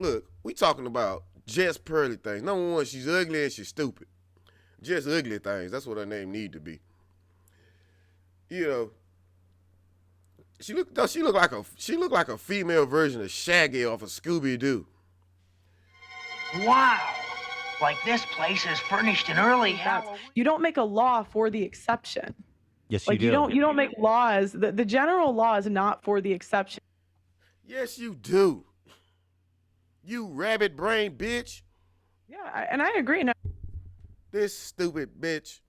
Look, we talking about Jess Pearly things. Number one, she's ugly and she's stupid. Just ugly things. That's what her name need to be. You know, she looked like a female version of Shaggy off of Scooby Doo. Wow. Like this place is furnished in early Halloween. You don't make a law for the exception. Yes, Like you do. you don't make laws. The general law is not for the exception. Yes, you do. You rabbit brain bitch. Yeah, and I agree. No, This stupid bitch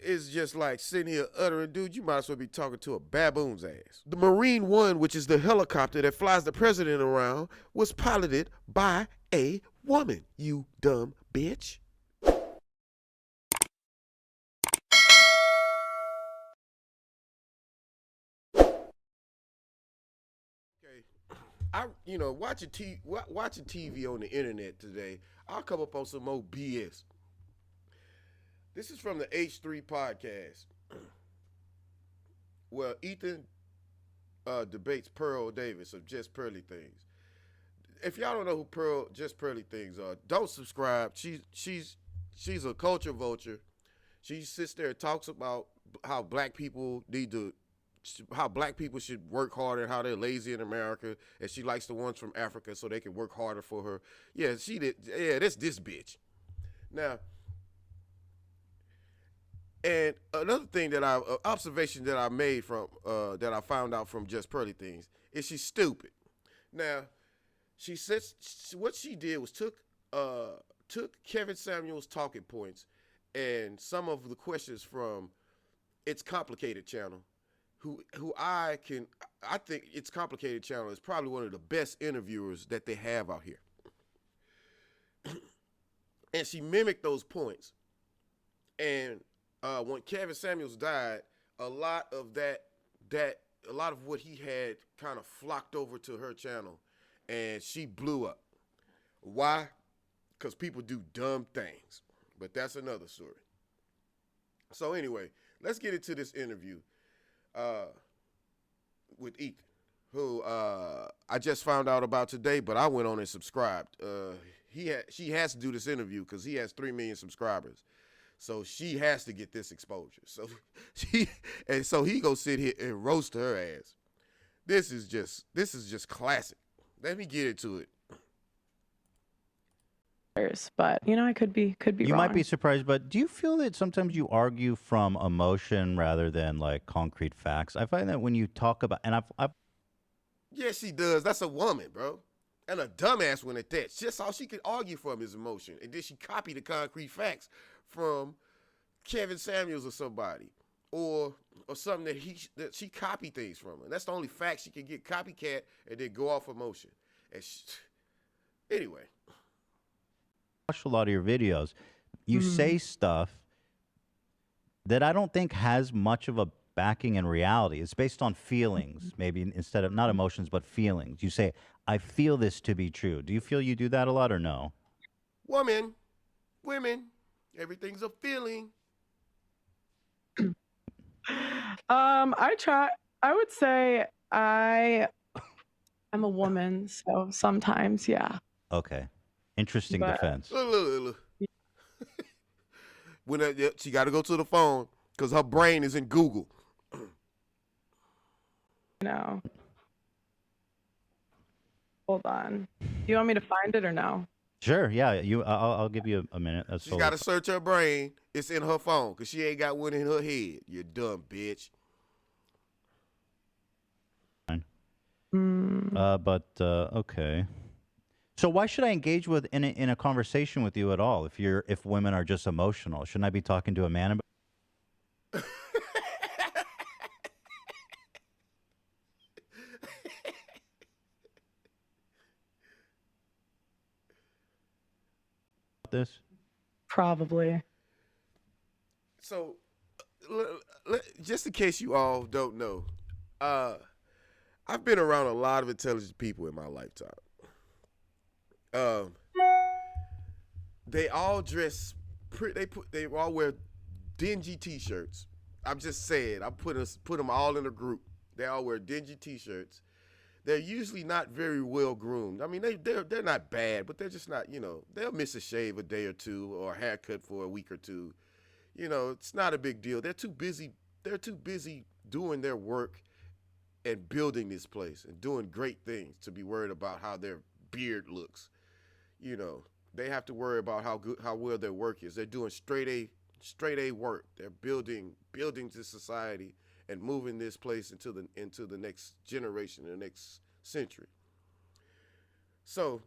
is just like sitting here uttering, dude, you might as well be talking to a baboon's ass. The Marine One, which is the helicopter that flies the president around, was piloted by a woman, you dumb bitch. Watching TV on the internet today, I'll come up on some more BS. This is from the H3 podcast. Well, Ethan debates Pearl Davis of Just Pearly Things. If y'all don't know who Just Pearly Things are, don't subscribe. She's a culture vulture. She sits there and talks about how black people should work harder, how they're lazy in America, and she likes the ones from Africa so they can work harder for her. Yeah, she did. Yeah, that's this bitch. Now, and another thing observation that I made from that I found out from Just Pearly Things is she's stupid. Now, she says what she did was took Kevin Samuels' talking points and some of the questions from It's Complicated channel, who I think It's Complicated channel is probably one of the best interviewers that they have out here. And she mimicked those points. And when Kevin Samuels died, a lot of what he had kind of flocked over to her channel, and she blew up. Why? Because people do dumb things. But that's another story. So anyway, let's get into this interview with Ethan, who I just found out about today, but I went on and subscribed. She has to do this interview because he has 3 million subscribers. So she has to get this exposure. So he go sit here and roast her ass. This is just classic. Let me get into it. but I could be You wrong. might be surprised, but do you feel that sometimes you argue from emotion rather than like concrete facts? I find that when you talk about, and I've Yeah, she does. That's a woman, bro. And a dumbass one at that. Just all she could argue from is emotion. And then she copied the concrete facts from Kevin Samuels or somebody. Or something that she copied things from. And that's the only fact she can get, copycat, and then go off emotion. And anyway. watched a lot of your videos. You say stuff that I don't think has much of a backing in reality. It's based on feelings, maybe instead of not emotions, but feelings. You say, I feel this to be true. Do you feel you do that a lot or no? Women, everything's a feeling. I try. I would say I'm a woman, so sometimes, yeah. Okay. Interesting But- defense. Look. She got to go to the phone because her brain is in Google. No. Hold on. Do you want me to find it or no? Sure, yeah. I'll give you a minute. That's She got to search her brain. It's in her phone because she ain't got one in her head. You dumb bitch. Okay. So why should I engage with in a conversation with you at all if women are just emotional? Shouldn't I be talking to a man about this? Probably. So, just in case you all don't know, I've been around a lot of intelligent people in my lifetime. They all dress they all wear dingy t-shirts. I'm just saying, I put them all in a group. They all wear dingy t-shirts. they're usually not very well groomed. I mean, they're not bad, but they're just not, they'll miss a shave a day or two or a haircut for a week or two. It's not a big deal. They're too busy. They're too busy doing their work and building this place and doing great things to be worried about how their beard looks. They have to worry about how well their work is. They're doing straight A work. They're building to society and moving this place into the next generation, the next century. So,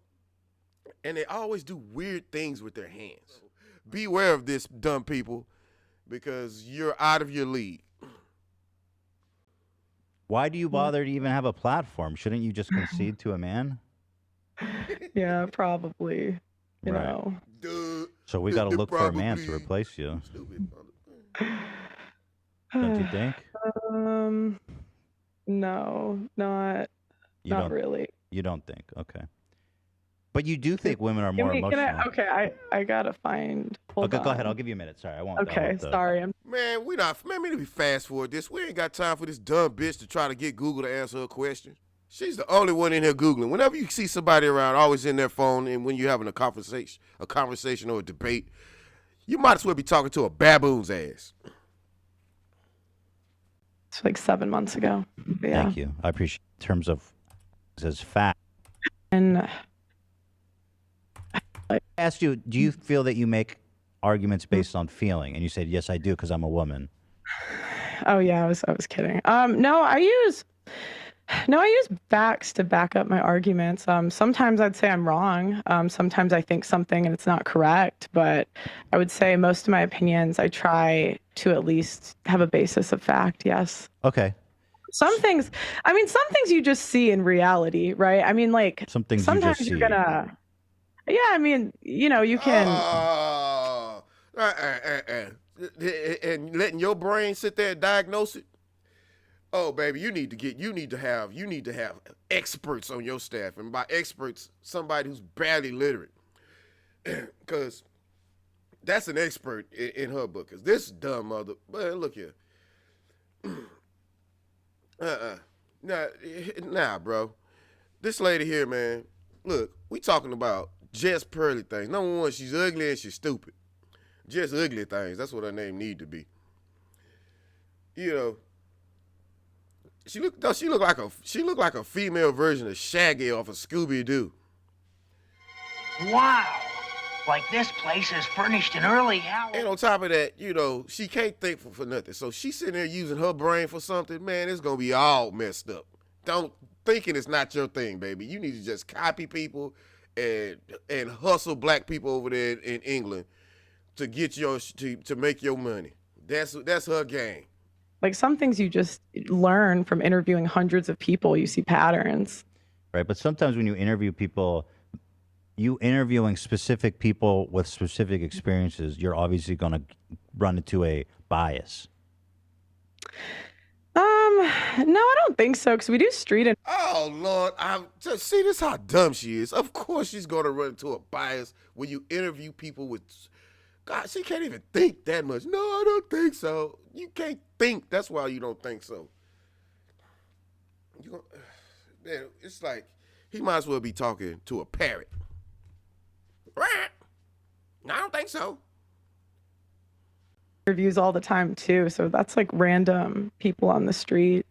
and they always do weird things with their hands. Beware of this, dumb people, because you're out of your league. Why do you bother to even have a platform? Shouldn't you just concede to a man? Yeah, probably. You Right. know. Duh. So we got to look for a man to Probably. replace you, Stupid don't you think? No, not You not don't. really. You don't think? Okay. But you do think women are Can more we, can emotional. I, okay, I gotta find. Hold Okay, go ahead. on. I'll give you a minute. Sorry, I won't. Okay, sorry. Man, we need to fast forward this. We ain't got time for this dumb bitch to try to get Google to answer her question. She's the only one in here Googling. Whenever you see somebody around, always in their phone, and when you're having a conversation or a debate, you might as well be talking to a baboon's ass. It's like 7 months ago. But yeah. Thank you. I appreciate it. In terms of as fact. And I asked you, do you feel that you make arguments based on feeling? And you said, yes, I do, because I'm a woman. oh yeah, I was kidding. No, I use facts to back up my arguments. Sometimes I'd say I'm wrong. Sometimes I think something and it's not correct. But I would say most of my opinions, I try to at least have a basis of fact. Yes. Okay. Some things you just see in reality, right? I mean, like Some things you sometimes just you're see. gonna, yeah. I mean, you can. And letting your brain sit there and diagnose it. Oh, baby, you need to have experts on your staff, and by experts, somebody who's barely literate, because that's an expert in her book. Cause this dumb mother, man, look here. Nah, bro. This lady here, man. Look, we talking about Jess Pearly things. Number one, she's ugly and she's stupid. Just ugly things. That's what her name need to be. She look like a female version of Shaggy off of Scooby Doo. Wow. Like this place is furnished in early Halloween. And on top of that, she can't think for nothing. So she's sitting there using her brain for something, man, it's gonna be all messed up. Thinking it's not your thing, baby. You need to just copy people and hustle black people over there in England to get to make your money. That's her game. Like some things you just learn from interviewing hundreds of people. You see patterns. Right. But sometimes when you interview people, you interviewing specific people with specific experiences, you're obviously going to run into a bias. No, I don't think so. Because we do street and Oh Lord, I just see this how dumb she is. Of course she's gonna run into a bias when you interview people with God, she can't even think that much. No, I don't think so. You can't think. That's why you don't think so. Man, it's like he might as well be talking to a parrot. I don't think so. interviews all the time too. So that's like random people on the street.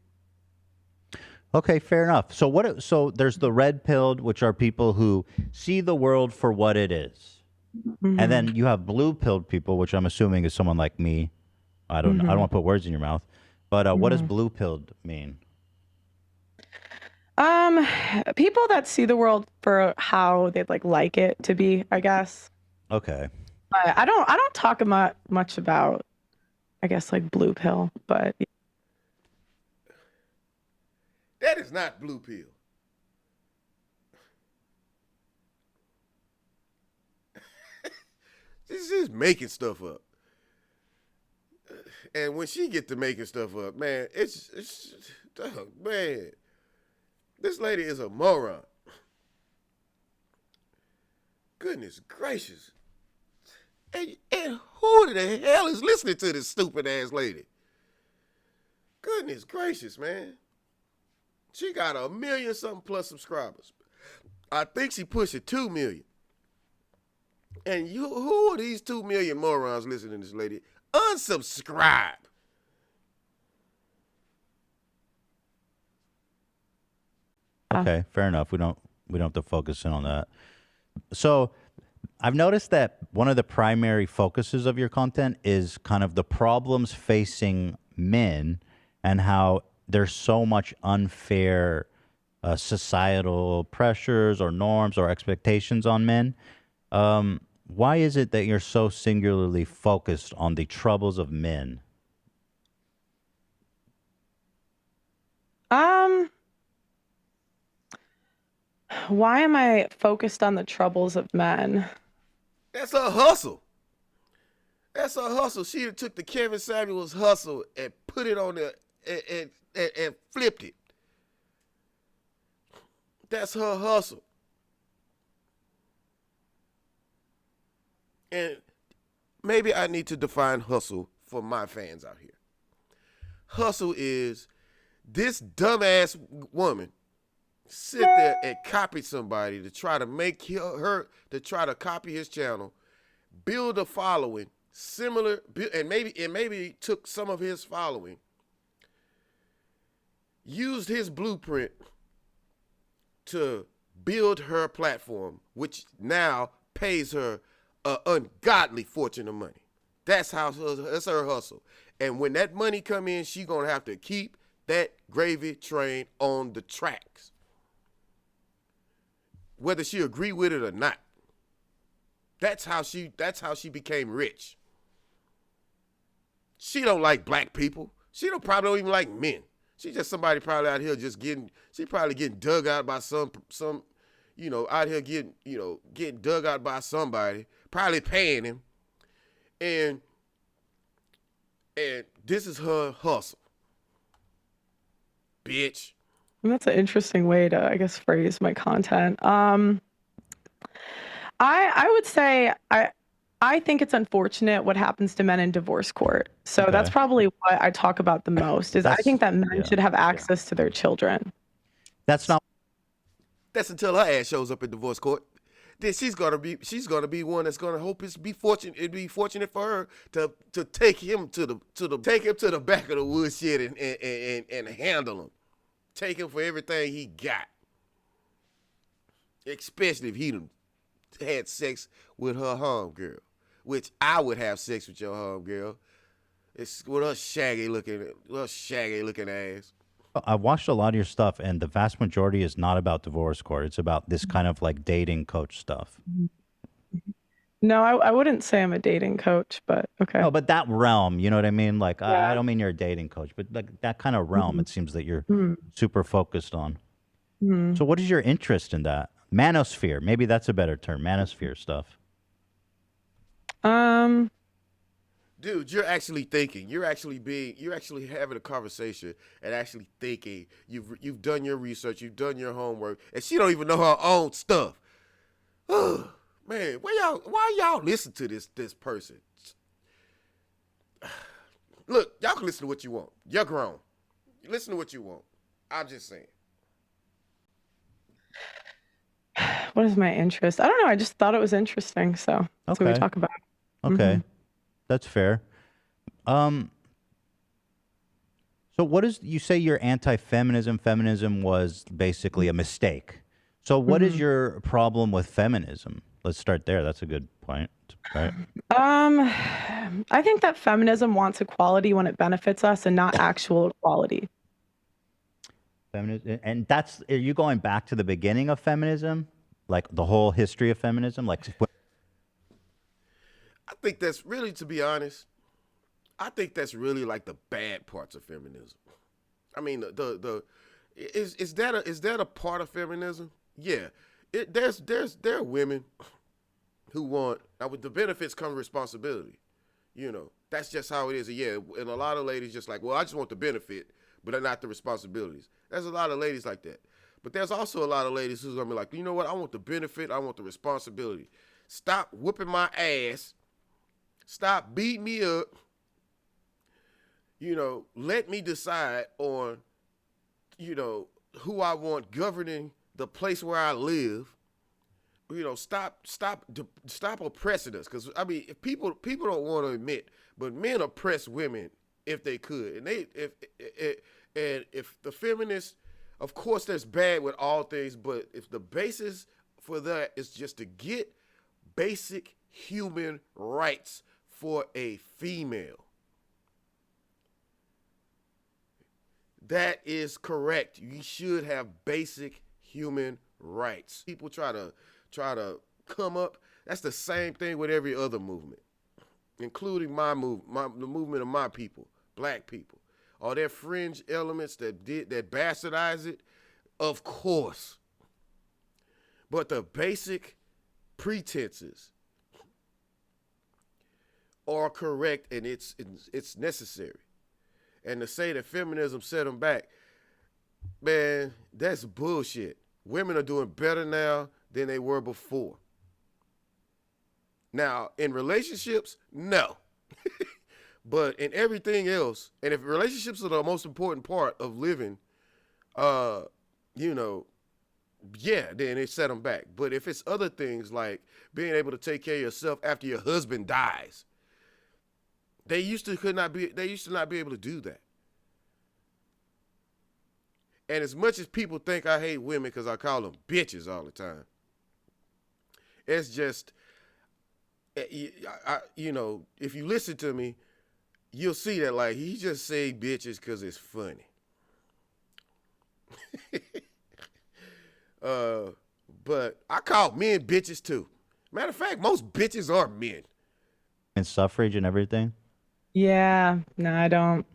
Okay, fair enough. So there's the red pilled, which are people who see the world for what it is. Mm-hmm. And then you have blue pilled people, which I'm assuming is someone like me. I don't know. I don't want to put words in your mouth. But what does blue pilled mean? People that see the world for how they'd like it to be, I guess. Okay. I don't talk much about, I guess, like blue pill, but That is not blue pill. She's just making stuff up. And when she get to making stuff up, man, it's man, this lady is a moron. Goodness gracious. And who the hell is listening to this stupid ass lady? Goodness gracious, man. She got 1 million something plus subscribers. I think she pushing 2 million. And who are these 2 million morons listening to this lady? Unsubscribe. Okay, fair enough. We don't have to focus in on that. So I've noticed that one of the primary focuses of your content is kind of the problems facing men and how there's so much unfair societal pressures or norms or expectations on men. Why is it that you're so singularly focused on the troubles of men? Why am I focused on the troubles of men? That's her hustle. That's her hustle. She took the Kevin Samuels hustle and put it on the and flipped it. That's her hustle. And maybe I need to define hustle for my fans out here. Hustle is this dumbass woman sit there and copy somebody to try to make her to try to copy his channel, build a following similar, and maybe took some of his following, used his blueprint to build her platform, which now pays her an ungodly fortune of money. That's her hustle. And when that money come in, she gonna have to keep that gravy train on the tracks, whether she agree with it or not. That's how she became rich. She don't like black people. She probably don't even like men. She just somebody probably out here just she probably getting dug out by some, out here getting dug out by somebody, probably paying him. And this is her hustle. Bitch. And that's an interesting way to, I guess, phrase my content. I would say I think it's unfortunate what happens to men in divorce court. So that's probably what I talk about the most. I think that men should have access to their children. That's until her ass shows up in divorce court. Then she's gonna be one that's gonna hope it'd be fortunate for her to take him to the back of the woodshed and handle him. Take him for everything he got. Especially if he done had sex with her homegirl, which I would have sex with your homegirl. It's with her shaggy looking ass. I watched a lot of your stuff, and the vast majority is not about divorce court. It's about this kind of like dating coach stuff. No, I wouldn't say I'm a dating coach, but okay. No, but that realm, you know what I mean? Like, I don't mean you're a dating coach, but like that kind of realm, it seems that you're super focused on. So what is your interest in that? Manosphere, maybe that's a better term, manosphere stuff. Dude, you're actually thinking. You're actually having a conversation and actually thinking. You've done your research. You've done your homework, and she don't even know her own stuff. Man, why y'all listen to this person? Look, y'all can listen to what you want. You're grown. Listen to what you want. I'm just saying. What is my interest? I don't know. I just thought it was interesting, so that's what we talk about. Okay, that's fair. So what is, you say you're anti-feminism? Feminism was basically a mistake. So what is your problem with feminism? Let's start there. That's a good point, right? I think that feminism wants equality when it benefits us and not actual equality. Feminism, and are you going back to the beginning of feminism? Like the whole history of feminism? Like, I think that's really, to be honest, I think that's really like the bad parts of feminism. I mean, is that a part of feminism? Yeah. There are women who want, now with the benefits come responsibility. That's just how it is. Yeah, and a lot of ladies just like, well, I just want the benefit, but not the responsibilities. There's a lot of ladies like that. But there's also a lot of ladies who's gonna be like, you know what, I want the benefit, I want the responsibility. Stop whooping my ass. Stop beating me up. Let me decide on, who I want governing the place where I live. You know, stop oppressing us. Because I mean, if people don't want to admit, but men oppress women if they could, and if the feminists, of course, there's bad with all things, but if the basis for that is just to get basic human rights for a female, that is correct. You should have basic human rights. People try to come up. That's the same thing with every other movement, including the movement of my people, black people. Are there fringe elements that bastardize it? Of course. But the basic pretenses are correct, and it's necessary. And to say that feminism set them back, man, that's bullshit. Women are doing better now than they were before. Now, in relationships, no. But in everything else, and if relationships are the most important part of living, you know, yeah, then it set them back. But if it's other things like being able to take care of yourself after your husband dies, they used to not be able to do that. And as much as people think I hate women because I call them bitches all the time, it's just, you know, if you listen to me, you'll see that, like, he just say bitches because it's funny. But I call men bitches too. Matter of fact, most bitches are men. And suffrage and everything? Yeah, no, I don't.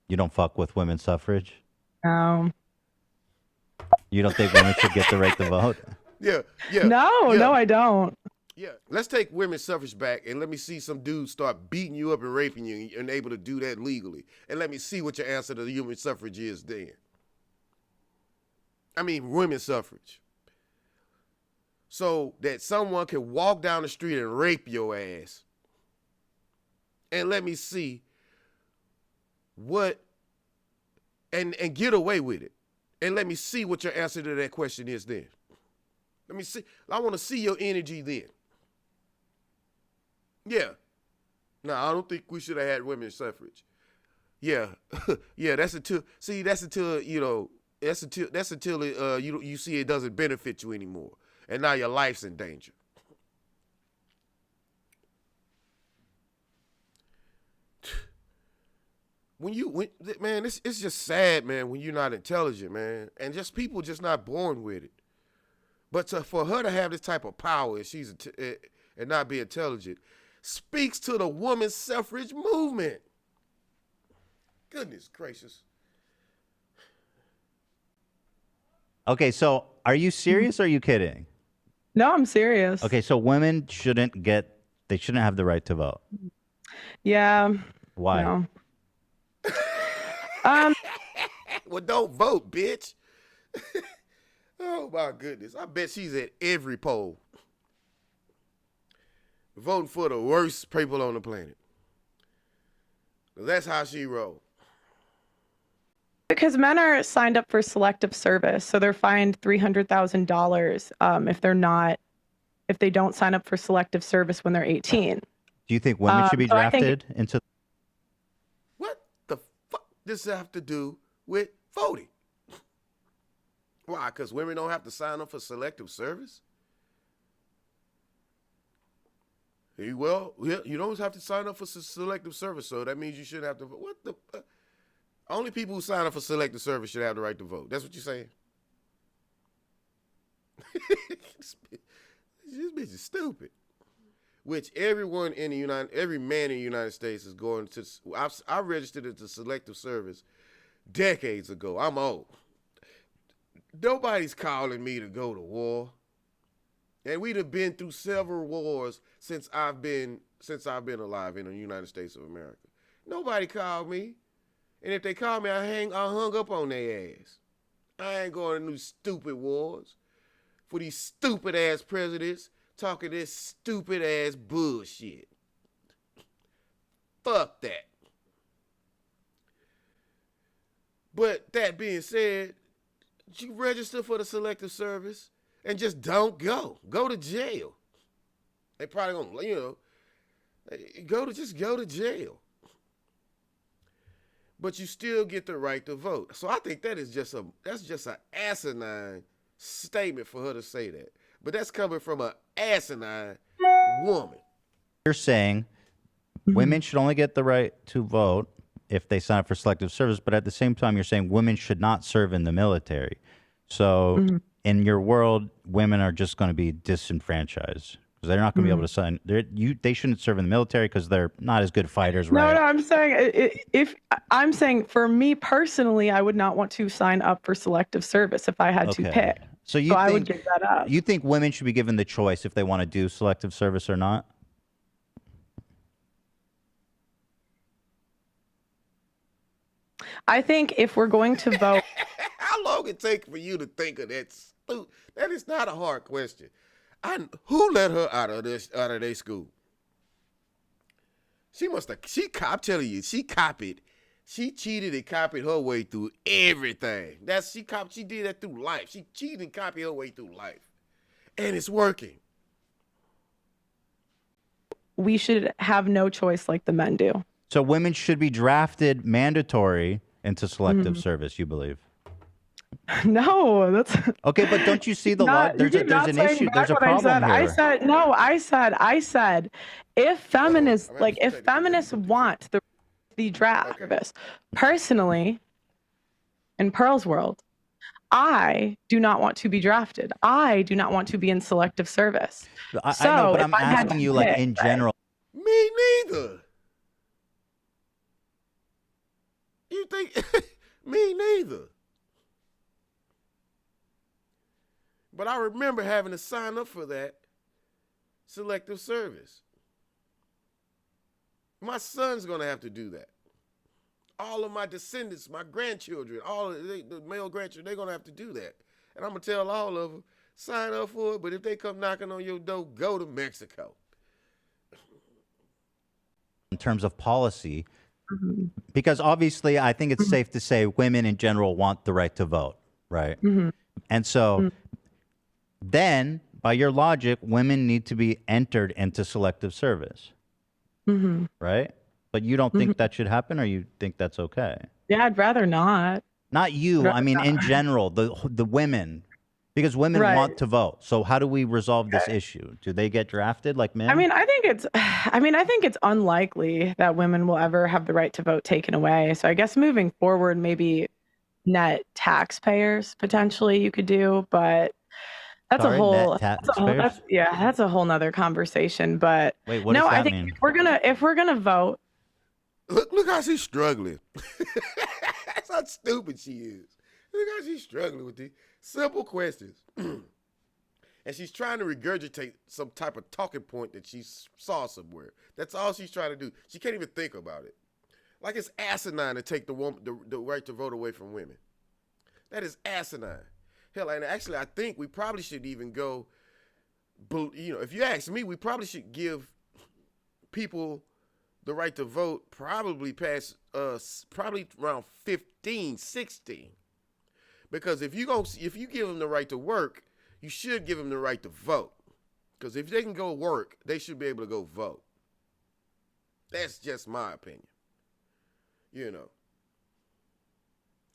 You don't fuck with women's suffrage? No. You don't think women should get the right to vote? Yeah. No, I don't. Yeah, let's take women's suffrage back and let me see some dudes start beating you up and raping you and able to do that legally. And let me see what your answer to the human suffrage is then. I mean, women's suffrage. So that someone can walk down the street and rape your ass. And let me see what, and get away with it. And let me see what your answer to that question is then. Let me see. I want to see your energy then. Yeah. No, I don't think we should have had women's suffrage. Yeah. Yeah, that's until you know, that's until you see it doesn't benefit you anymore. And now your life's in danger. Man, it's just sad, man, when you're not intelligent, man. And just people just not born with it. But for her to have this type of power and not be intelligent speaks to the women's suffrage movement. Goodness gracious. Okay, so are you serious or are you kidding? No, I'm serious. Okay, so women shouldn't have the right to vote. Yeah. Why? No. Well, don't vote, bitch. Oh my goodness. I bet she's at every poll. Voting for the worst people on the planet. That's how she rolls. Because men are signed up for selective service, so they're fined $300,000 if they don't sign up for selective service when they're 18. Do you think women should be so I think- drafted into? What the fuck does that have to do with voting? Why? Because women don't have to sign up for selective service? Well, you don't have to sign up for selective service, so that means you shouldn't have to vote. What the? Only people who sign up for selective service should have the right to vote. That's what you're saying? This bitch is stupid. Which every man in the United States is going to. I registered into selective service decades ago. I'm old. Nobody's calling me to go to war. And we'd have been through several wars since I've been alive in the United States of America. Nobody called me. And if they call me, I hung up on their ass. I ain't going to new stupid wars for these stupid ass presidents talking this stupid ass bullshit. Fuck that. But that being said, you register for the Selective Service and just don't go. Go to jail. They probably gonna, just go to jail. But you still get the right to vote. So I think that's just an asinine statement for her to say that. But that's coming from an asinine woman. You're saying women should only get the right to vote if they sign up for selective service, but at the same time, you're saying women should not serve in the military. So in your world, women are just going to be disenfranchised because they're not going to be able to sign. They shouldn't serve in the military because they're not as good fighters, right? No, I'm saying for me personally, I would not want to sign up for selective service if I had to pick. So I would give that up. You think women should be given the choice if they want to do selective service or not? I think if we're going to vote, How long it take for you to think of that? That is not a hard question. Who let her out of their school? I'm telling you, she copied. She cheated and copied her way through everything. She did that through life. She cheated and copied her way through life. And it's working. we should have no choice like the men do. So women should be drafted mandatory into selective service, you believe? No, that's okay. But don't you see the law? There's an issue. There's a problem here. I said, if feminists want the draft service, personally, in Pearl's world, I do not want to be drafted. I do not want to be in selective service. I know, but I'm asking you, like, in general. Me neither. You think? Me neither. But I remember having to sign up for that selective service. My son's going to have to do that. All of my descendants, my grandchildren, all of the male grandchildren, they're going to have to do that. And I'm going to tell all of them, sign up for it, but if they come knocking on your door, go to Mexico. In terms of policy, because obviously I think it's safe to say women in general want the right to vote, right? And so then, by your logic, women need to be entered into selective service, right? But you don't think that should happen, or you think that's okay? Yeah, I'd rather not. Not you. I mean, in general, the women, because women want to vote. So how do we resolve this issue? Do they get drafted like men? I mean, I think it's unlikely that women will ever have the right to vote taken away. So I guess moving forward, maybe net taxpayers potentially you could do, but that's a whole nother conversation. But wait, what does that mean? if we're gonna vote, look how she's struggling. That's how stupid she is. Look how she's struggling with these simple questions. And she's trying to regurgitate some type of talking point that she saw somewhere. That's all she's trying to do. She can't even think about it. Like it's asinine to take the right to vote away from women. That is asinine. Hell, and actually, I think we probably should even go, if you ask me, we probably should give people the right to vote probably past, probably around 15, 16. Because if you give them the right to work, you should give them the right to vote. Because if they can go work, they should be able to go vote. That's just my opinion.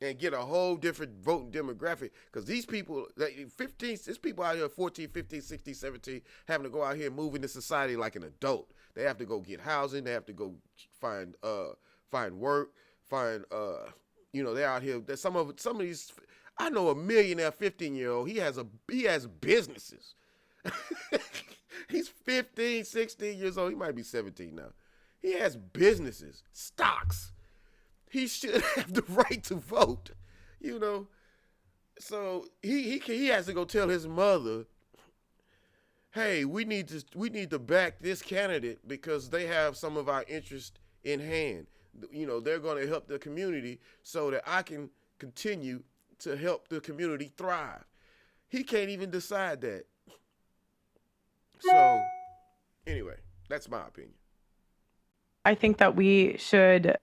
And get a whole different voting demographic. Because these people, there's people out here 14, 15, 16, 17, having to go out here and move into society like an adult. They have to go get housing. They have to go find work, they're out here. Some of these, I know a millionaire 15-year-old, he has businesses. He's 15, 16 years old. He might be 17 now. He has businesses, stocks. He should have the right to vote, So he has to go tell his mother, hey, we need to back this candidate because they have some of our interest in hand. They're going to help the community so that I can continue to help the community thrive. He can't even decide that. So, anyway, that's my opinion. I think that we should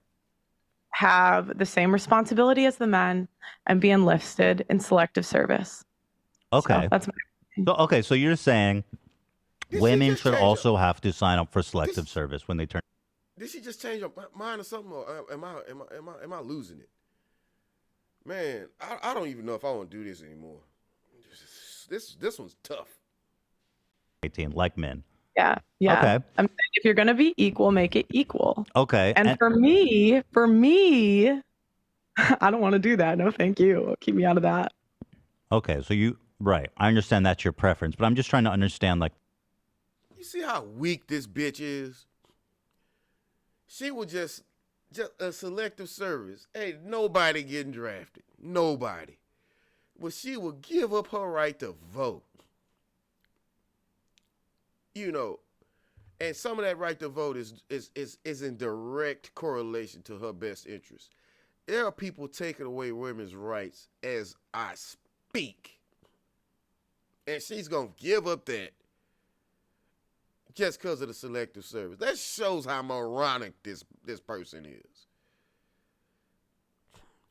have the same responsibility as the men and be enlisted in selective service. Okay. So that's my Okay, so you're saying Did she women just should change also have to sign up for selective This- service when they turn. Did she just change her mind or something? Or am I losing it? Man, I don't even know if I want to do this anymore. This one's tough. 18, like men. Yeah. Yeah. Okay. I'm saying if you're going to be equal, make it equal. Okay. And for me, I don't want to do that. No, thank you. Keep me out of that. Okay, so right. I understand that's your preference, but I'm just trying to understand, like, You see how weak this bitch is? She was just a selective service. Ain't nobody getting drafted. Nobody. But she will give up her right to vote. You know, and some of that right to vote is in direct correlation to her best interest. There are people taking away women's rights as I speak. And she's going to give up that just because of the selective service. That shows how moronic this person is.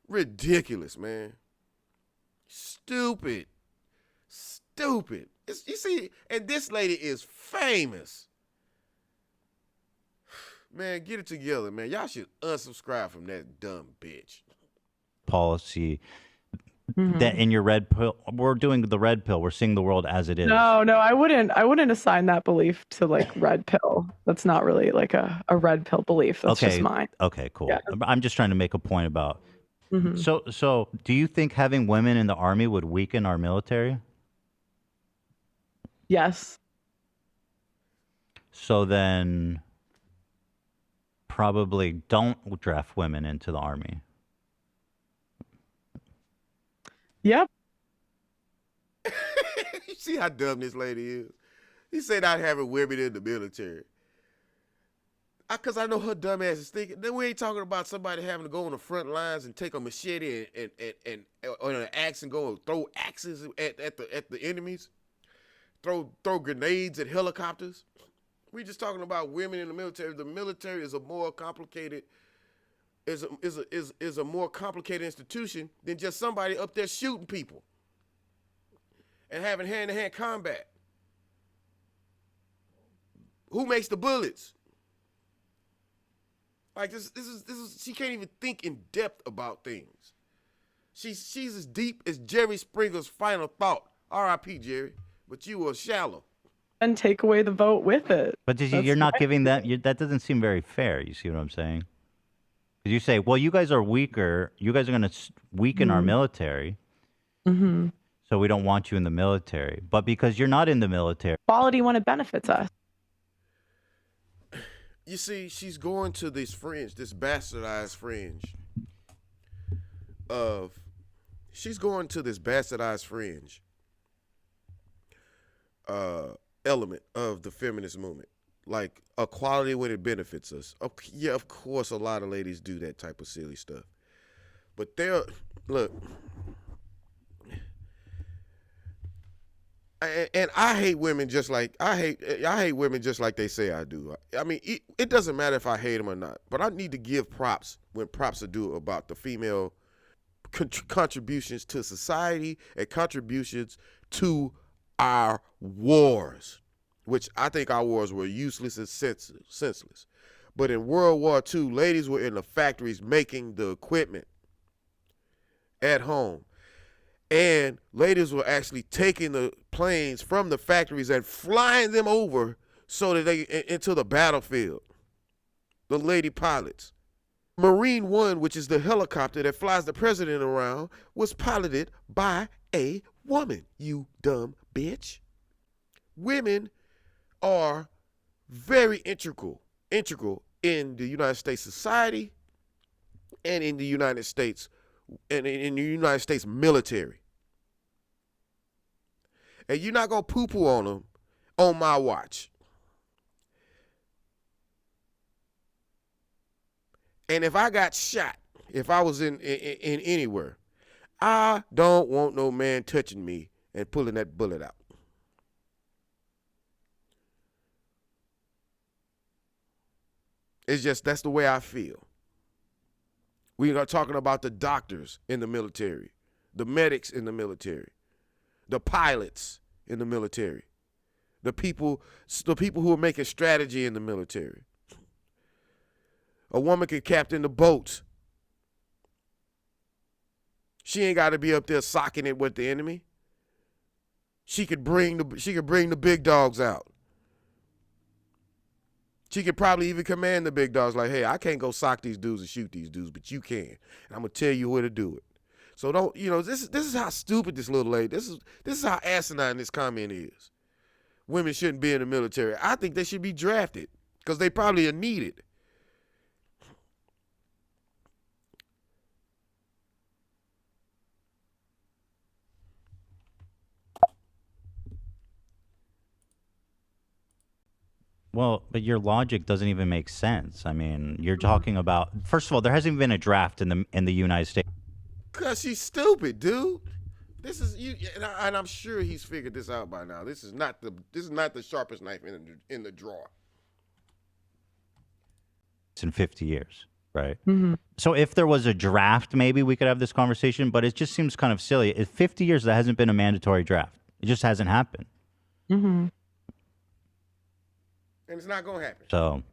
Ridiculous, man. Stupid. You see, and this lady is famous. Man, get it together, man. Y'all should unsubscribe from that dumb bitch. policy that in your red pill, we're doing the red pill. We're seeing the world as it is. No, I wouldn't assign that belief to like red pill. That's not really like a red pill belief. That's Okay. just mine. Okay, cool. Yeah. I'm just trying to make a point about. So do you think having women in the army would weaken our military? Yes. So then probably don't draft women into the army. Yep. You see how dumb this lady is? He said not having women in the military. Because I know her dumb ass is thinking. Then we ain't talking about somebody having to go on the front lines and take a machete and on an axe and go and throw axes at the enemies, throw grenades at helicopters. We just talking about women in the military. The military is a more complicated is a more complicated institution than just somebody up there shooting people and having hand-to-hand combat. Who makes the bullets? Like this is she can't even think in depth about things. She's as deep as Jerry Springer's final thought. R.I.P. Jerry, but you were shallow. And take away the vote with it. But you're not giving that. That doesn't seem very fair. You see what I'm saying? Because you say, well, you guys are weaker. You guys are going to weaken our military. So we don't want you in the military. But because you're not in the military. Quality when it benefits us. You see, she's going to this fringe, this bastardized fringe element of the feminist movement. Like equality when it benefits us. Yeah, of course, a lot of ladies do that type of silly stuff. But look, and I hate women just like I hate women just like they say I do. I mean, it doesn't matter if I hate them or not, but I need to give props when props are due about the female contributions to society and contributions to our wars, which I think our wars were useless and senseless. But in World War II, ladies were in the factories making the equipment at home. And ladies were actually taking the planes from the factories and flying them over so that they into the battlefield. The lady pilots. Marine One, which is the helicopter that flies the president around, was piloted by a woman, you dumb bitch. Women are very integral in the United States society and in the United States and in the United States military. And you're not going to poo-poo on them on my watch. And if I got shot, if I was in anywhere, I don't want no man touching me and pulling that bullet out. It's just, that's the way I feel. We are talking about the doctors in the military, the medics in the military, the pilots in the military, the people who are making strategy in the military. A woman can captain the boats. She ain't got to be up there socking it with the enemy. She could bring the big dogs out. She could probably even command the big dogs like, hey, I can't go sock these dudes and shoot these dudes, but you can. And I'm going to tell you where to do it. So don't, this is how stupid this little lady, this is how asinine this comment is. Women shouldn't be in the military. I think they should be drafted because they probably are needed. Well, but your logic doesn't even make sense. I mean, you're talking about, first of all, there hasn't even been a draft in the United States. Cause she's stupid, dude. This is you, and I'm sure he's figured this out by now. This is not the sharpest knife in the drawer. It's in 50 years, right? Mm-hmm. So if there was a draft, maybe we could have this conversation. But it just seems kind of silly. In 50 years, there hasn't been a mandatory draft. It just hasn't happened. Mm-hmm. And it's not going to happen. So,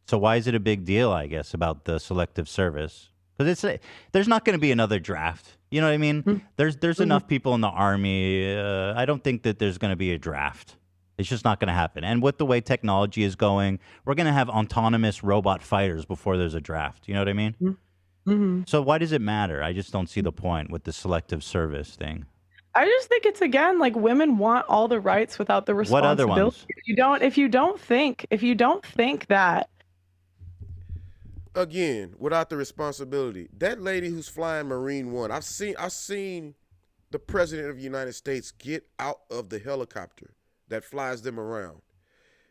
so why is it a big deal, I guess, about the selective service? Because there's not going to be another draft. You know what I mean? Mm-hmm. There's enough people in the Army. I don't think that there's going to be a draft. It's just not going to happen. And with the way technology is going, we're going to have autonomous robot fighters before there's a draft. You know what I mean? Mm-hmm. So why does it matter? I just don't see the point with the selective service thing. I just think it's, again, like, women want all the rights without the responsibility. What other ones? If you don't think that, again, without the responsibility, that lady who's flying Marine One, I've seen the president of the United States get out of the helicopter that flies them around,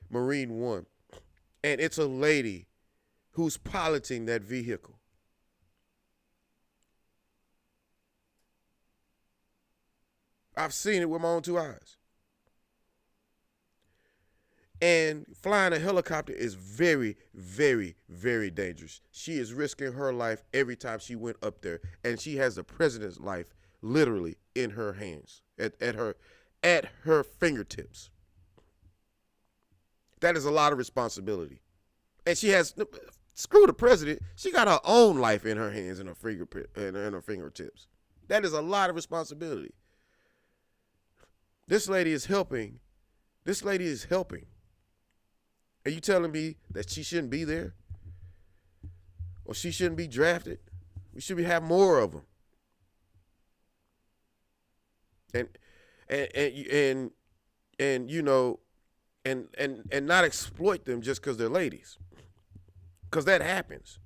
Marine One, and it's a lady who's piloting that vehicle. I've seen it with my own two eyes. And flying a helicopter is very, very, very dangerous. She is risking her life every time she went up there, and she has the president's life literally in her hands, at her fingertips. That is a lot of responsibility. And she has, screw the president, she got her own life in her hands and her fingertips. That is a lot of responsibility. This lady is helping. Are you telling me that she shouldn't be there? Or she shouldn't be drafted? We should have more of them. And not exploit them just because they're ladies. Because that happens.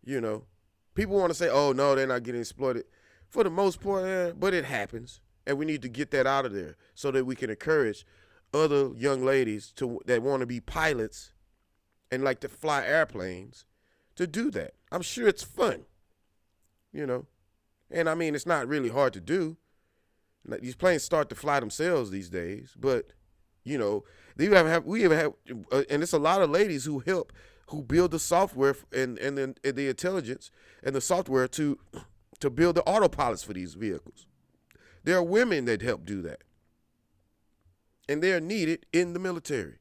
People want to say, oh, no, they're not getting exploited. For the most part, but it happens. And we need to get that out of there so that we can encourage other young ladies that want to be pilots and like to fly airplanes to do that. I'm sure it's fun, And I mean, it's not really hard to do. Like, these planes start to fly themselves these days, but we even have, and it's a lot of ladies who build the software and the intelligence and the software to build the autopilots for these vehicles. There are women that help do that. And they're needed in the military.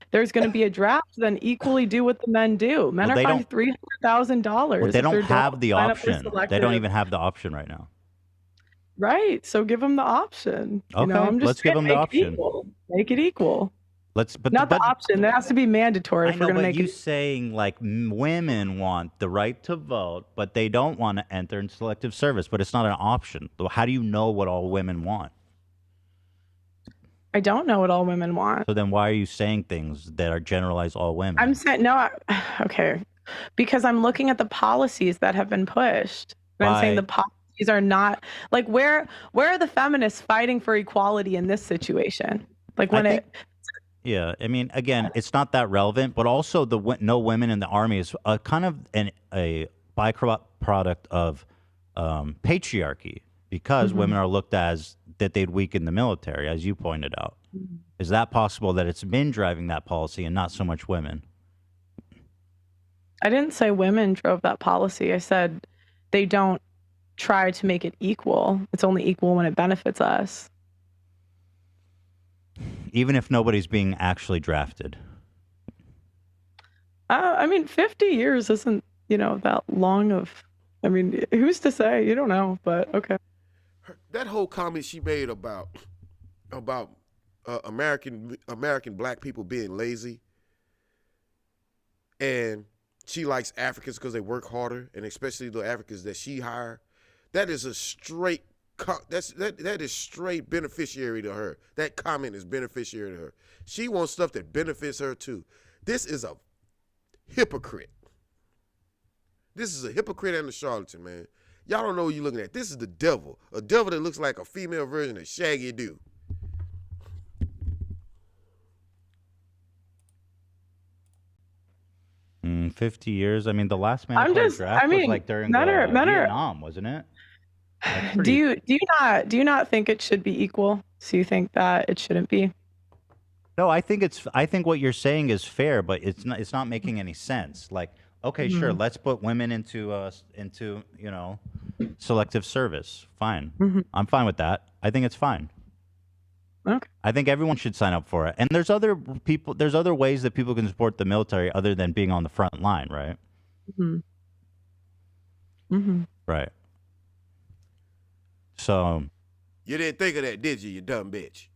There's going to be a draft, then equally do what the men do. Men are fined $300,000. Well, they don't have the option. They don't even have the option right now. Right. So give them the option. Okay, let's give them the option. Make it equal. But not the option. That has to be mandatory if we're going to make it. Saying like women want the right to vote, but they don't want to enter in selective service, but it's not an option. How do you know what all women want? I don't know what all women want. So then why are you saying things that are generalized all women? I'm saying, okay. Because I'm looking at the policies that have been pushed. And I'm saying the policies are not, like, where are the feminists fighting for equality in this situation? Like Yeah, I mean, again, it's not that relevant, but also no women in the Army is a kind of a byproduct of patriarchy, because women are looked as that they'd weaken the military, as you pointed out. Is that possible that it's men driving that policy and not so much women? I didn't say women drove that policy. I said they don't try to make it equal. It's only equal when it benefits us. Even if nobody's being actually drafted. I mean, 50 years isn't, that long of. I mean, who's to say? You don't know, but okay. That whole comment she made about American black people being lazy, and she likes Africans because they work harder, and especially the Africans that she hired. That is a straight. That is straight beneficiary to her. That comment is beneficiary to her. She wants stuff that benefits her too. This is a hypocrite. This is a hypocrite and a charlatan, man. Y'all don't know what you're looking at. This is the devil. A devil that looks like a female version of Shaggy Doo. Mm, 50 years. I mean, the last mandatory draft was like during Vietnam, wasn't it? Do you not think it should be equal? So you think that it shouldn't be? No, I think what you're saying is fair, but it's not making any sense. Like, okay, sure, let's put women into selective service. Fine. I'm fine with that. I think it's fine. Okay. I think everyone should sign up for it. And there's other ways that people can support the military other than being on the front line, right? Right. So you didn't think of that, did you, you dumb bitch?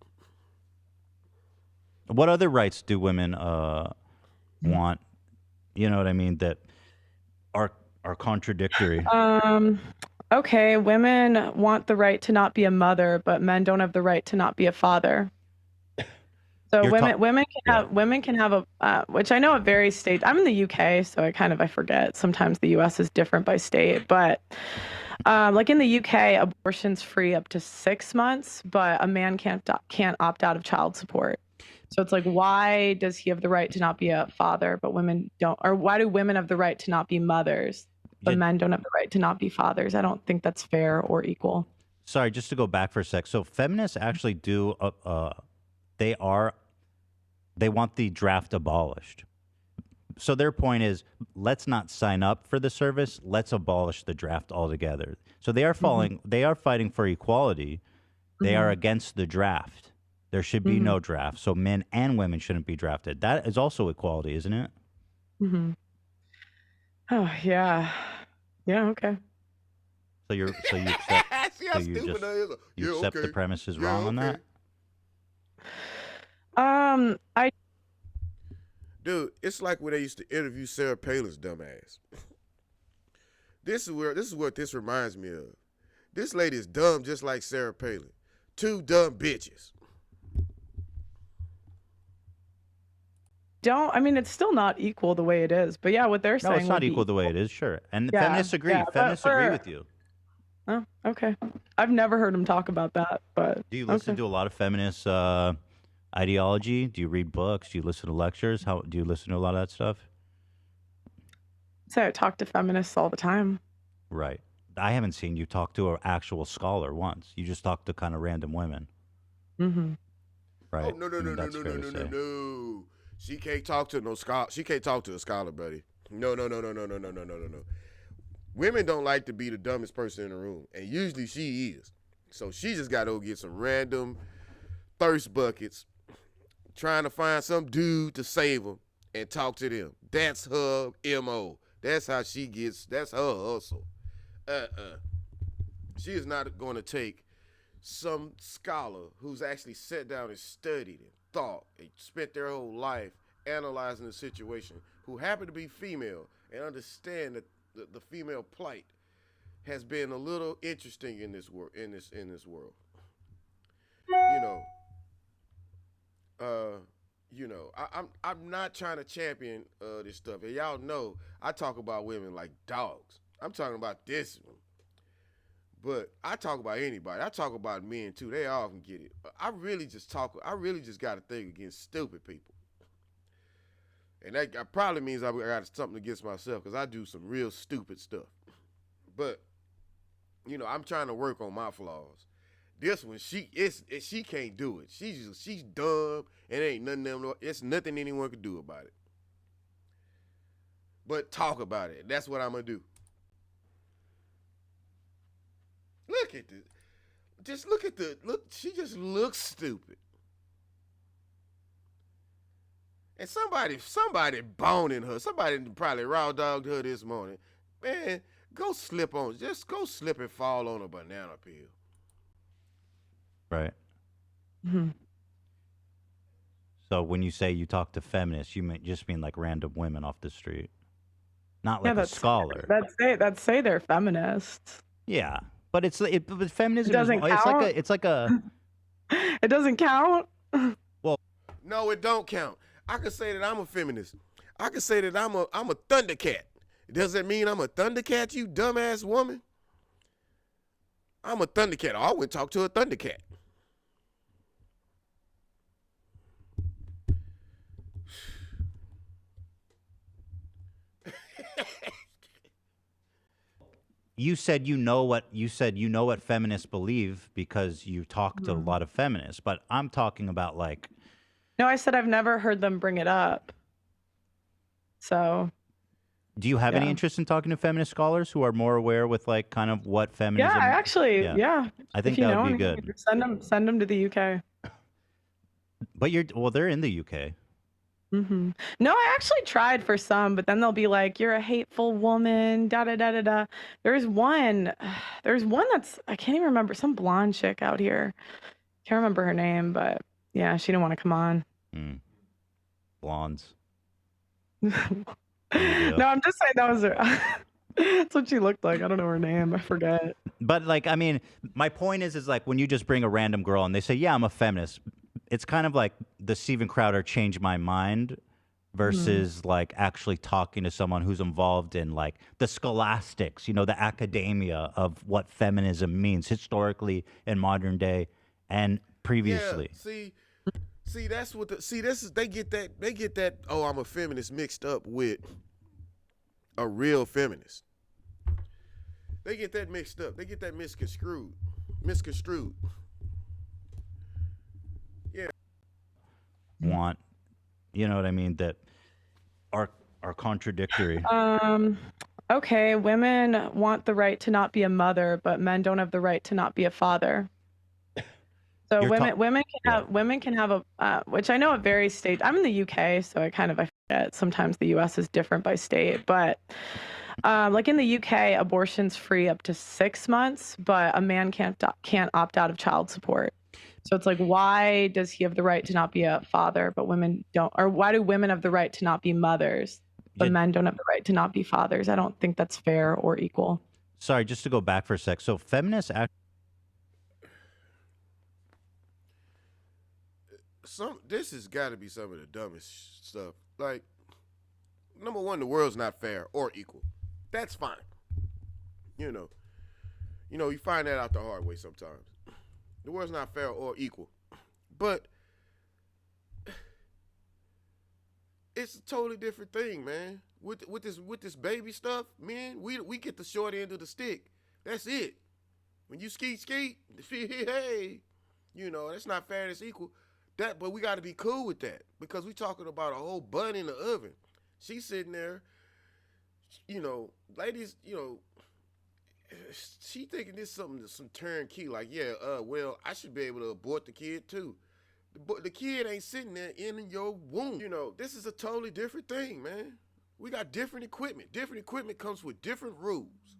What other rights do women want? You know what I mean? That are contradictory. Okay, women want the right to not be a mother, but men don't have the right to not be a father. So women can have a which I know it varies state. I'm in the UK, so I forget. Sometimes the US is different by state, but like in the UK, abortion's free up to 6 months, but a man can't opt out of child support. So it's like, why does he have the right to not be a father, but women don't? Or why do women have the right to not be mothers, but men don't have the right to not be fathers? I don't think that's fair or equal. Sorry, just to go back for a sec. So feminists actually do, they want the draft abolished. So their point is, let's not sign up for the service. Let's abolish the draft altogether. So they are fighting for equality. They are against the draft. There should be no draft. So men and women shouldn't be drafted. That is also equality, isn't it? Oh yeah. Yeah, okay. So you accept, you accept the premise is wrong on that? Dude, it's like when they used to interview Sarah Palin's dumb ass. This is what this reminds me of. This lady is dumb just like Sarah Palin. Two dumb bitches. It's still not equal the way it is, but yeah, what they're saying. No, it's not equal the way it is, sure. And feminists agree. Feminists agree with you. Oh, okay. I've never heard them talk about that, but. Do you listen to a lot of feminist ideology? Do you read books? Do you listen to lectures? Do you listen to a lot of that stuff? So I talk to feminists all the time. Right. I haven't seen you talk to an actual scholar once. You just talk to kind of random women. Right. Oh, no. She can't talk to no scholar. She can't talk to a scholar, buddy. No. Women don't like to be the dumbest person in the room, and usually she is. So she just got to go get some random thirst buckets, trying to find some dude to save them and talk to them. That's her MO. That's how she gets. That's her hustle. She is not going to take some scholar who's actually sat down and studied and thought and spent their whole life analyzing the situation, who happen to be female and understand that the female plight has been a little interesting in this world. I'm not trying to champion this stuff, and y'all know I talk about women like dogs. I'm talking about this one. But I talk about anybody. I talk about men too. They all can get it. I really just got a thing against stupid people. And that probably means I got something against myself because I do some real stupid stuff. But, I'm trying to work on my flaws. This one, she can't do it. She's dumb and ain't nothing anyone can do about it. but talk about it. That's what I'm gonna do. Look at this. Just look at the look. She just looks stupid. And somebody boning her. Somebody probably raw dogged her this morning. Man, just go slip and fall on a banana peel. Right. Hmm. So when you say you talk to feminists, you just mean like random women off the street, not like a scholar. That say they're feminists. Yeah, but but feminism doesn't count. It's like a. It doesn't count. Well, no, it don't count. I can say that I'm a feminist. I can say that I'm a Thundercat. Does that mean I'm a Thundercat, you dumbass woman? I'm a Thundercat. I went talk to a Thundercat. you said you know what feminists believe because you talk to a lot of feminists, but I'm talking about like. No, I said I've never heard them bring it up. So. Do you have any interest in talking to feminist scholars who are more aware with like kind of what feminism? Yeah, actually, yeah. I think that would be good. Send them to the UK. But they're in the UK. Mm-hmm. No, I actually tried for some, but then they'll be like, "You're a hateful woman." Da da da da da. There's one that's I can't even remember. Some blonde chick out here. Can't remember her name, but yeah, she didn't want to come on. Blondes. No, I'm just saying that was her. That's what she looked like. I don't know her name. I forget. But like, I mean, my point is like when you just bring a random girl and they say, "Yeah, I'm a feminist," it's kind of like the Steven Crowder "Change My Mind" versus like actually talking to someone who's involved in like the scholastics, the academia of what feminism means historically in modern day and previously. Yeah, see, that's what they get that. Oh, I'm a feminist mixed up with a real feminist. They get that mixed up. They get that misconstrued. Yeah. Want, you know what I mean? That are contradictory. Okay, women want the right to not be a mother, but men don't have the right to not be a father. So women can have a which I know it varies state. I'm in the UK, so I forget sometimes the US is different by state, but like in the UK, abortion's free up to 6 months, but a man can't opt out of child support. So it's like, why does he have the right to not be a father, but women don't? Or why do women have the right to not be mothers, but men don't have the right to not be fathers? I don't think that's fair or equal. Sorry, just to go back for a sec. So feminists This has got to be some of the dumbest stuff. Like, number one, the world's not fair or equal. That's fine. You find that out the hard way sometimes. The world's not fair or equal. But it's a totally different thing, man. With this baby stuff, man, we get the short end of the stick. That's it. When you skeet, hey, that's not fair, it's equal. But we got to be cool with that because we talking about a whole bun in the oven. She's sitting there, ladies, she thinking this some turnkey. Like, well, I should be able to abort the kid too. The kid ain't sitting there in your womb. This is a totally different thing, man. We got different equipment. Different equipment comes with different rules.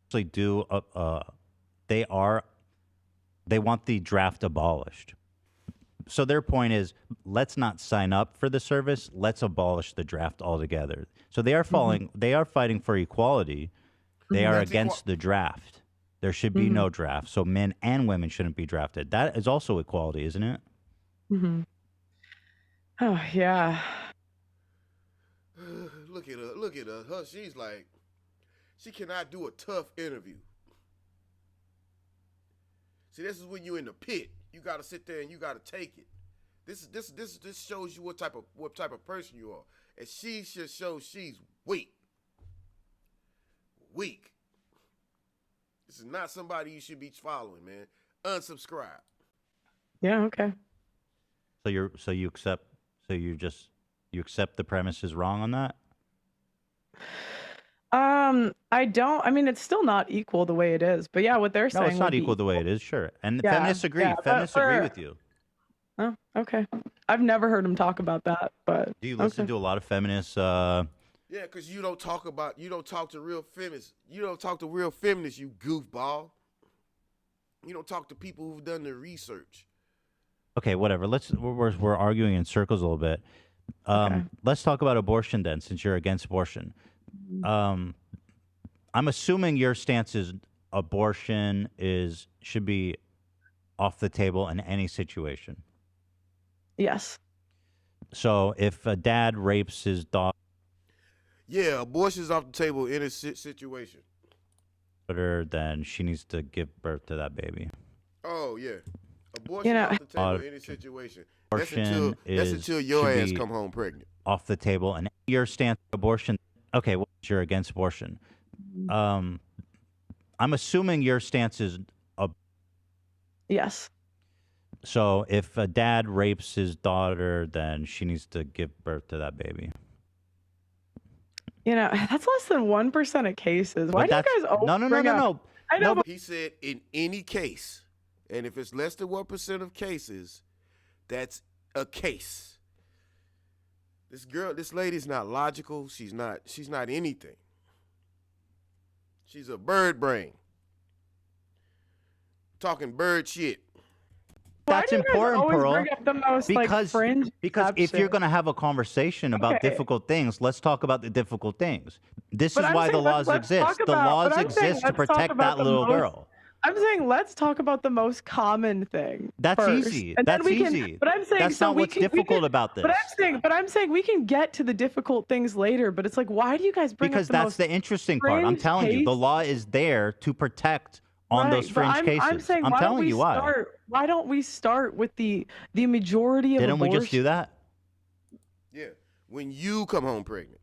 actually do they want the draft abolished. So their point is, let's not sign up for the service. Let's abolish the draft altogether. So they are they are fighting for equality. They are against the draft. There should be no draft. So men and women shouldn't be drafted. That is also equality, isn't it? Oh yeah. Look at her. She's like, she cannot do a tough interview. See, this is when you're in the pit. You got to sit there and you got to take it. This shows you what type of person you are. And she just shows she's weak. This is not somebody you should be following, man. Unsubscribe. Yeah. Okay. So you just You accept the premise is wrong on that? I don't. I mean, it's still not equal the way it is. But yeah, what they're No, saying it's would not be equal the way equal. it is, sure. And Yeah, feminists agree. yeah. But Feminists agree for with you. oh, okay. I've never heard him talk about that, but Do you listen okay. to a lot of feminists? Yeah, because you don't talk to real feminists. You don't talk to real feminists, you goofball. You don't talk to people who've done the research. Okay, whatever. We're arguing in circles a little bit. Okay. Let's talk about abortion then, since you're against abortion. I'm assuming your stance is abortion should be off the table in any situation. Yes. So if a dad rapes his daughter, Yeah, abortion's off the table in a situation. then she needs to give birth to that baby. Oh yeah, abortion You know, off the table in any situation. That's Abortion until your should ass be come home pregnant. off the table, and your stance abortion. Okay, well, you're against abortion. I'm assuming your stance is Yes. so if a dad rapes his daughter, then she needs to give birth to that baby. You know, that's less than 1% of cases. Why But do you that's guys always no. bring up? No. I know, No, but He said in any case, and if it's less than 1% of cases, that's a case. This lady's not logical. She's not anything. She's a bird brain. Talking bird shit. why That's do you guys important, always Pearl. bring up the most like fringe Because if you're exception? going to have a conversation about Okay. difficult things, let's talk about the difficult things. This But is I'm why the saying laws let's exist. talk The about- laws but I'm saying exist to let's talk protect about that the little most- girl. I'm saying let's talk about the most common thing. That's first, easy. and then That's we can- easy. But I'm saying That's so not we what's can, we difficult can, about this. But I'm saying we can get to the difficult things later. But it's like, why do you guys bring Because up the that's most the interesting part. I'm fringe telling you, the case? law is there to protect on those Right, but fringe cases. I'm saying, I'm why don't telling we you why. start? Why don't we start with the majority of Didn't we abortion? just do that? Yeah. When you come home pregnant.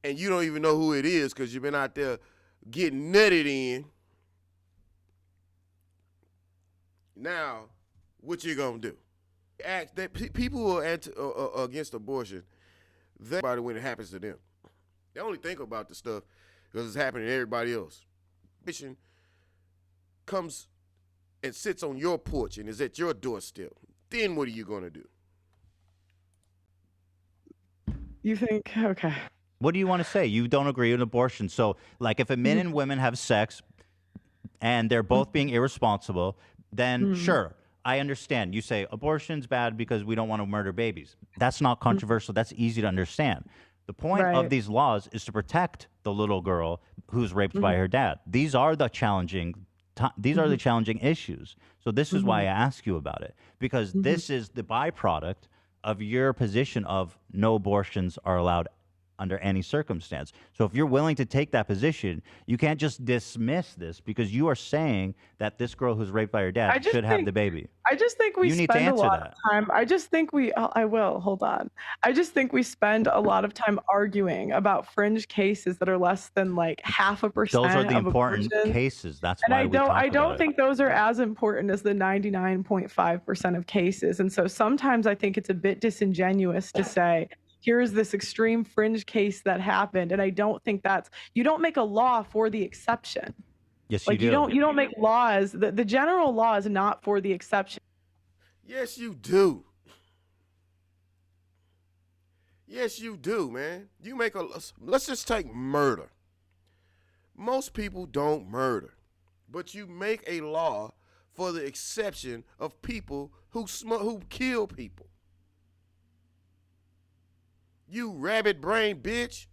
And you don't even know who it is because you've been out there getting nutted in. Now, what you gonna do? People who are against abortion, they about it when it happens to them. They only think about the stuff because it's happening to everybody else. Abortion comes and sits on your porch and is at your doorstep. Then what are you gonna do? You think? Okay. What do you want to say? You don't agree with abortion. So, like, if a men and women have sex and they're both being irresponsible, then sure, I understand. You say abortion's bad because we don't want to murder babies. That's not controversial. That's easy to understand. The point of Right. these laws is to protect the little girl who's raped by her dad. These are the challenging issues. So this is why I ask you about it, because this is the byproduct of your position of no abortions are allowed under any circumstance. So if you're willing to take that position, you can't just dismiss this because you are saying that this girl who's raped by her I dad just should have think- the baby. I just think we You need to spend a answer lot that. of time. I just think I will. Hold on. I just think we spend a lot of time arguing about fringe cases that are less than like 0.5% Those are the of important abortions. cases. That's And why I we talk don't about it. think those are as important as the 99.5% of cases. And so sometimes I think it's a bit disingenuous to say, here's this extreme fringe case that happened. And I don't think you don't make a law for the exception. Yes, Like you do. you don't make laws. The general law is not for the exception. Yes, you do. Yes, you do, man. Let's just take murder. Most people don't murder, but you make a law for the exception of people who kill people. You rabbit brain bitch.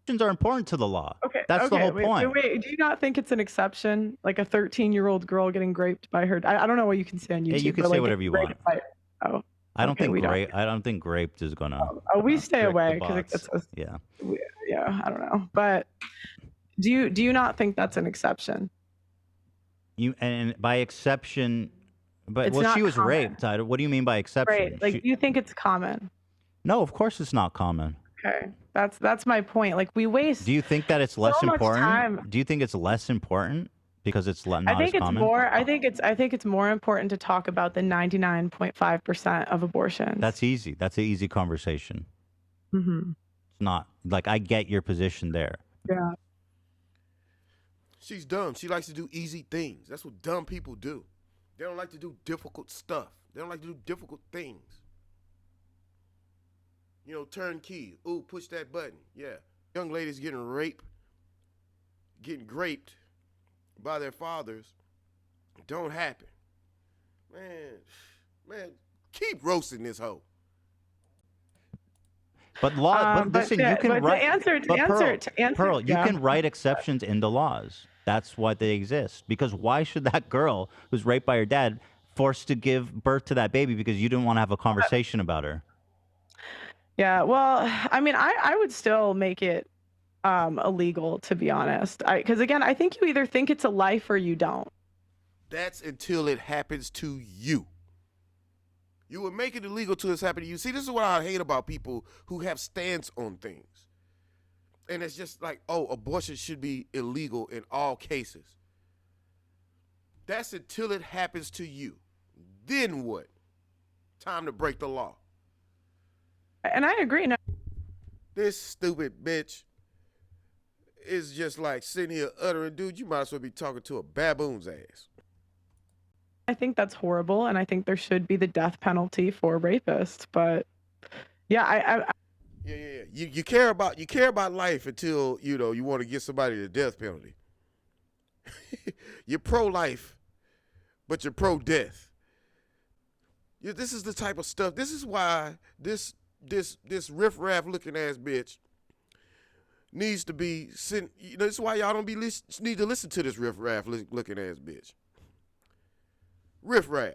Abortions are important to the law. Okay. That's the okay, whole point. Wait. Do you not think it's an exception? Like a 13-year-old girl getting raped by her. I don't know what you can say on YouTube. Yeah, you can but, say like, whatever you getting want. raped by- I don't okay, think we don't. I don't think raped is gonna. Oh, we stay trick the away because bots. Yeah. yeah, I don't know. But do you not think that's an exception? And by exception, but It's well, not she was common. raped. What do you mean by exception? Right. Like, do you think it's common? No, of course it's not common. Okay. That's my point. Like, we waste Do you think that it's less much important? time. Do you think it's less important because it's I not as think it's common? more. I think it's more important to talk about the 99.5% of abortions. That's easy. That's an easy conversation. Mm-hmm. It's not like I get your position there. Yeah. She's dumb. She likes to do easy things. That's what dumb people do. They don't like to do difficult stuff. They don't like to do difficult things. You know, turn key. Ooh, push that button. Yeah. Young ladies getting raped, getting graped by their fathers. Don't happen. Man, keep roasting this hoe. But but listen, you can write. Pearl, you yeah. can write exceptions into laws. That's why they exist. Because why should that girl who's raped by her dad forced to give birth to that baby because you didn't want to have a conversation about her? Yeah, well, I mean, I would still make it illegal, to be honest. Because again, I think you either think it's a life or you don't. That's until it happens to you. You would make it illegal till it's happening to you. See, this is what I hate about people who have stance on things. And it's just like, oh, abortion should be illegal in all cases. That's until it happens to you. Then what? Time to break the law. And I agree. No, This stupid bitch is just like sitting here uttering, dude, you might as well be talking to a baboon's ass. I think that's horrible, and I think there should be the death penalty for rapists. But yeah, Yeah. You care about life until, you know, you want to give somebody the death penalty. You're pro-life, but you're pro-death. This is the type of stuff. This is why this riff-raff looking ass bitch needs to be sent. You know, this is why y'all don't need to listen to this riff-raff looking ass bitch. Riff-raff.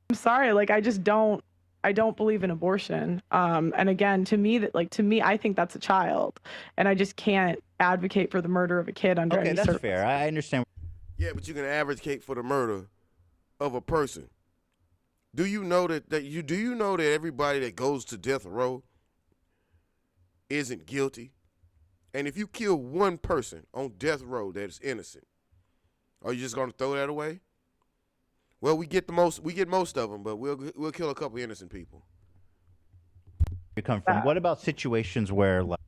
I'm sorry. Like, I don't believe in abortion. And again, to me, I think that's a child, and I just can't advocate for the murder of a kid under Okay, any that's circumstance. fair. I understand. Yeah, but you can advocate for the murder of a person. Do you know that everybody that goes to death row isn't guilty? And if you kill one person on death row that is innocent, are you just gonna throw that away? Well, we get most of them, but we'll kill a couple innocent people. You come from. What about situations where, like,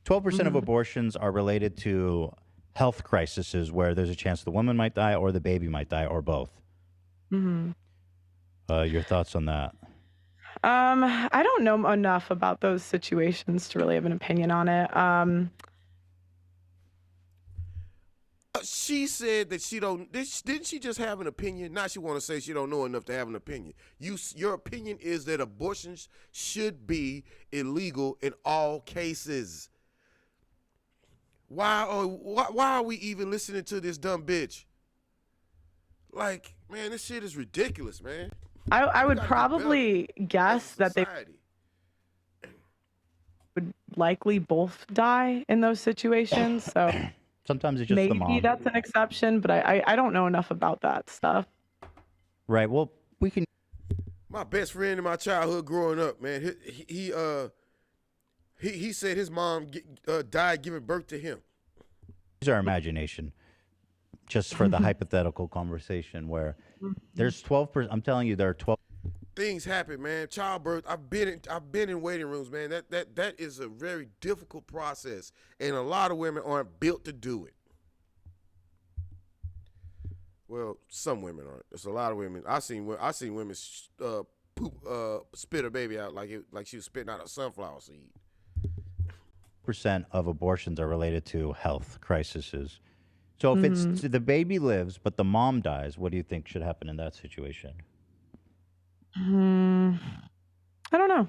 %12% of abortions are related to health crises where there's a chance the woman might die or the baby might die or both? Mm-hmm. Your thoughts on that? I don't know enough about those situations to really have an opinion on it. She said that she don't. Didn't she just have an opinion? Now she want to say she don't know enough to have an opinion. Your opinion is that abortions should be illegal in all cases. Why are we even listening to this dumb bitch? Like, man, this shit is ridiculous, man. I would probably guess that they would likely both die in those situations. So sometimes it's just maybe the mom. that's an exception, but I don't know enough about that stuff. Right. Well, we can. My best friend in my childhood growing up, man, he said his mom died giving birth to him. Use our imagination, just for the hypothetical conversation where there's 12%. I'm telling you, there are 12. Things happen, man. Childbirth. I've been in waiting rooms, man. That is a very difficult process, and a lot of women aren't built to do it. Well, some women aren't. There's a lot of women. I seen women spit a baby out like she was spitting out a sunflower seed. % of abortions are related to health crises. So if it's the baby lives but the mom dies, what do you think should happen in that situation? I don't know.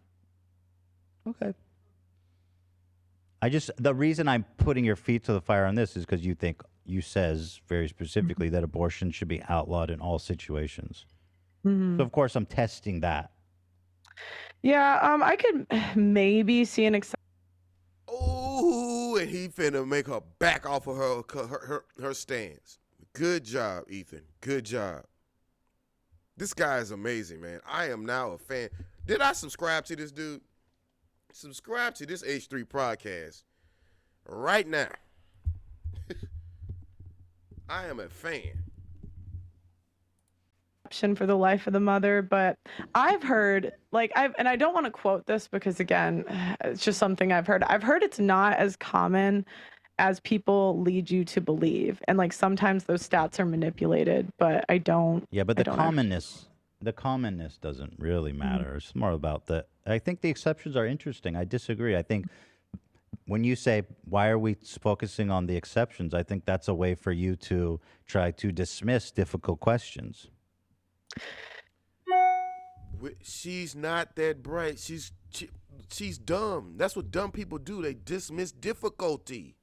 Okay. The reason I'm putting your feet to the fire on this is because you says very specifically that abortion should be outlawed in all situations. So of course I'm testing that. Yeah, I could maybe see an exception. Oh, and he finna make her back off of her stance. Good job, Ethan. Good job. This guy is amazing, man. I am now a fan. Did I subscribe to this dude? Subscribe to this H3 podcast right now. I am a fan. For the life of the mother, but I've heard and I don't want to quote this because again, it's just something I've heard. I've heard it's not as common as people lead you to believe, and like sometimes those stats are manipulated, but I don't. Yeah, but I the don't commonness doesn't really matter. It's more about I think the exceptions are interesting. I disagree. I think when you say, why are we focusing on the exceptions? I think that's a way for you to try to dismiss difficult questions. She's not that bright. She's dumb. That's what dumb people do. They dismiss difficulty.